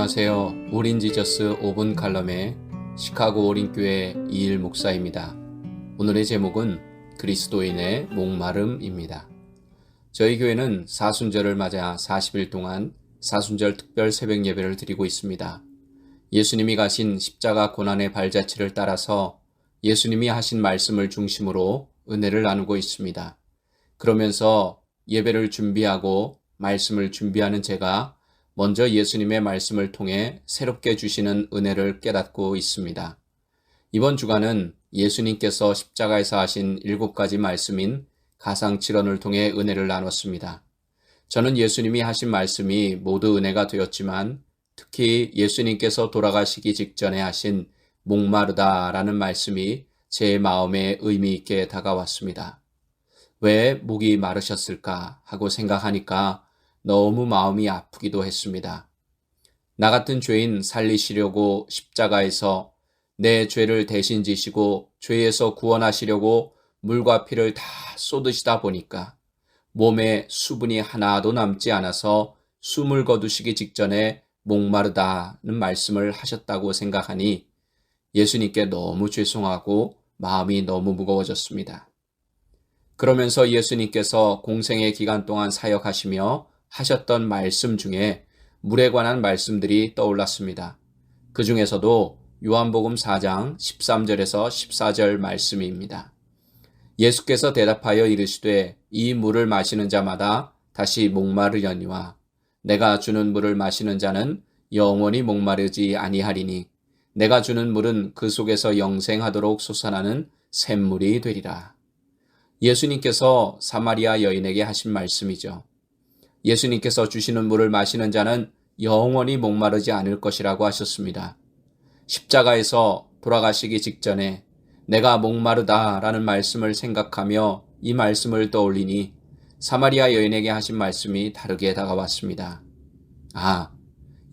안녕하세요. 오린지저스 5분 칼럼의 시카고 오린교회 이일 목사입니다. 오늘의 제목은 그리스도인의 목마름입니다. 저희 교회는 사순절을 맞아 40일 동안 사순절 특별 새벽 예배를 드리고 있습니다. 예수님이 가신 십자가 고난의 발자취를 따라서 예수님이 하신 말씀을 중심으로 은혜를 나누고 있습니다. 그러면서 예배를 준비하고 말씀을 준비하는 제가 먼저 예수님의 말씀을 통해 새롭게 주시는 은혜를 깨닫고 있습니다. 이번 주간은 예수님께서 십자가에서 하신 7가지 말씀인 가상칠언을 통해 은혜를 나눴습니다. 저는 예수님이 하신 말씀이 모두 은혜가 되었지만 특히 예수님께서 돌아가시기 직전에 하신 목마르다라는 말씀이 제 마음에 의미 있게 다가왔습니다. 왜 목이 마르셨을까 하고 생각하니까 너무 마음이 아프기도 했습니다. 나 같은 죄인 살리시려고 십자가에서 내 죄를 대신 지시고 죄에서 구원하시려고 물과 피를 다 쏟으시다 보니까 몸에 수분이 하나도 남지 않아서 숨을 거두시기 직전에 목마르다는 말씀을 하셨다고 생각하니 예수님께 너무 죄송하고 마음이 너무 무거워졌습니다. 그러면서 예수님께서 공생의 기간 동안 사역하시며 하셨던 말씀 중에 물에 관한 말씀들이 떠올랐습니다. 그 중에서도 요한복음 4장 13절에서 14절 말씀입니다. 예수께서 대답하여 이르시되 이 물을 마시는 자마다 다시 목마르려니와 내가 주는 물을 마시는 자는 영원히 목마르지 아니하리니 내가 주는 물은 그 속에서 영생하도록 솟아나는 샘물이 되리라. 예수님께서 사마리아 여인에게 하신 말씀이죠. 예수님께서 주시는 물을 마시는 자는 영원히 목마르지 않을 것이라고 하셨습니다. 십자가에서 돌아가시기 직전에 내가 목마르다라는 말씀을 생각하며 이 말씀을 떠올리니 사마리아 여인에게 하신 말씀이 다르게 다가왔습니다.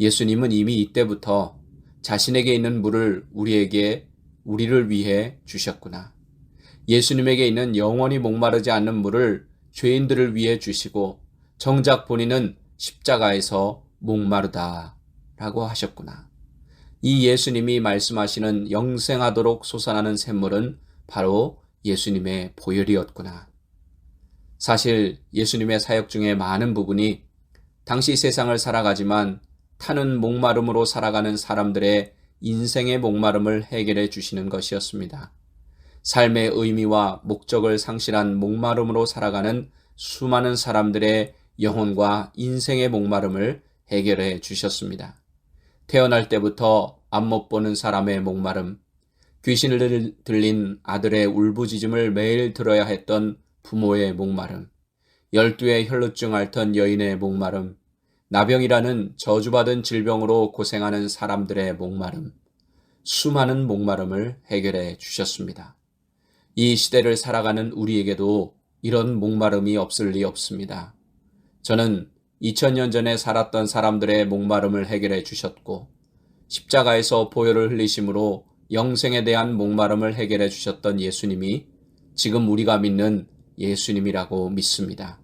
예수님은 이미 이때부터 자신에게 있는 물을 우리를 위해 주셨구나. 예수님에게 있는 영원히 목마르지 않는 물을 죄인들을 위해 주시고 정작 본인은 십자가에서 목마르다라고 하셨구나. 이 예수님이 말씀하시는 영생하도록 솟아나는 샘물은 바로 예수님의 보혈이었구나. 사실 예수님의 사역 중에 많은 부분이 당시 세상을 살아가지만 타는 목마름으로 살아가는 사람들의 인생의 목마름을 해결해 주시는 것이었습니다. 삶의 의미와 목적을 상실한 목마름으로 살아가는 수많은 사람들의 영혼과 인생의 목마름을 해결해 주셨습니다. 태어날 때부터 앞 못 보는 사람의 목마름, 귀신을 들린 아들의 울부짖음을 매일 들어야 했던 부모의 목마름, 12의 혈루증 앓던 여인의 목마름, 나병이라는 저주받은 질병으로 고생하는 사람들의 목마름, 수많은 목마름을 해결해 주셨습니다. 이 시대를 살아가는 우리에게도 이런 목마름이 없을 리 없습니다. 저는 2000년 전에 살았던 사람들의 목마름을 해결해 주셨고 십자가에서 보혈을 흘리심으로 영생에 대한 목마름을 해결해 주셨던 예수님이 지금 우리가 믿는 예수님이라고 믿습니다.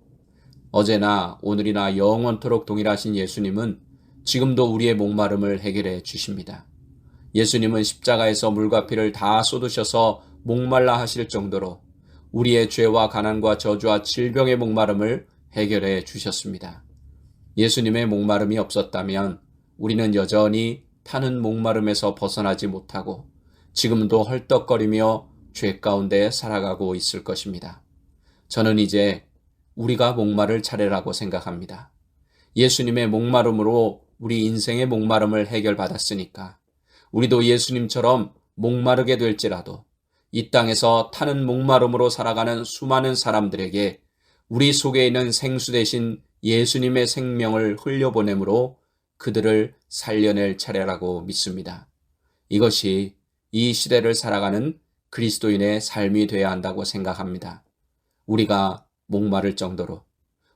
어제나 오늘이나 영원토록 동일하신 예수님은 지금도 우리의 목마름을 해결해 주십니다. 예수님은 십자가에서 물과 피를 다 쏟으셔서 목말라 하실 정도로 우리의 죄와 가난과 저주와 질병의 목마름을 해결해 주셨습니다. 예수님의 목마름이 없었다면 우리는 여전히 타는 목마름에서 벗어나지 못하고 지금도 헐떡거리며 죄 가운데 살아가고 있을 것입니다. 저는 이제 우리가 목마를 차례라고 생각합니다. 예수님의 목마름으로 우리 인생의 목마름을 해결받았으니까 우리도 예수님처럼 목마르게 될지라도 이 땅에서 타는 목마름으로 살아가는 수많은 사람들에게 우리 속에 있는 생수 대신 예수님의 생명을 흘려보내므로 그들을 살려낼 차례라고 믿습니다. 이것이 이 시대를 살아가는 그리스도인의 삶이 되어야 한다고 생각합니다. 우리가 목마를 정도로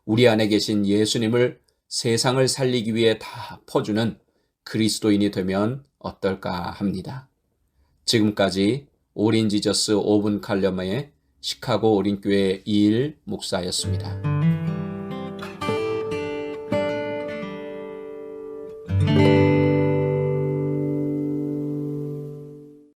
우리 안에 계신 예수님을 세상을 살리기 위해 다 퍼주는 그리스도인이 되면 어떨까 합니다. 지금까지 오린지저스 5분 칼럼의 시카고 오린교회 이일 목사였습니다.